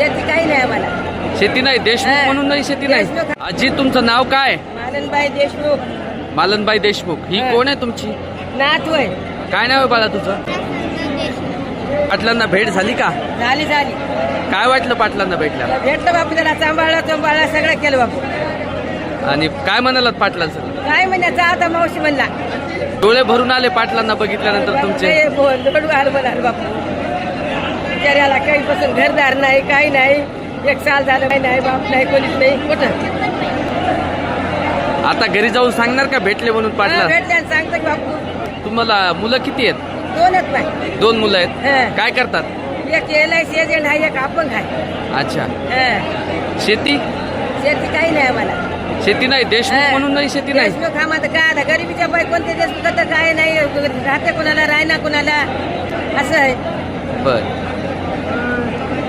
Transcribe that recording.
शेती काही नाही आम्हाला. शेती नाही, देशमुख म्हणून नाही शेती नाही. देशमुख. आजी तुमचं नाव काय? मालनबाई देशमुख. मालनबाई देशमुख. ही कोण आहे तुमची? नातू आहे. काय नाव आहे बाळा तुझं? पाटलांना भेट झाली का? झाली. काय वाटलं पाटलांना भेटल्या? भेटलं बापू, त्याला सांभाळला सगळं केलं बापू. आणि काय म्हणालात पाटलांचं? काय म्हणायचं आता मावशी म्हणला. डोळे भरून आले पाटलांना बघितल्यानंतर तुमचे? रडू आलं मला बापू. बिचाऱ्याला काही पासून घरदार नाही, काही नाही. 1 साल झालं, काही नाही, बाप नाही, कोणीच नाही. कुठं आता घरी जाऊन सांगणार का भेटले म्हणून पाटला? भेटले आणि सांगतो की बापू. तुम्हाला मुलं किती आहेत? 2च नाही. 2 मुलं आहेत. हं. काय करतात? एक LIC एजंट आहे, एक अपंग आहे. अच्छा. हं. शेती शेती काही नाही आम्हाला. शेती नाही, देशमुख म्हणून नाही शेती नाही. देशमुख हा आता काय आता गरिबीच्या बाई कोणते देशमुख तर काय नाही, राहते कुणाला राहणार कुणाला असं आहे. बर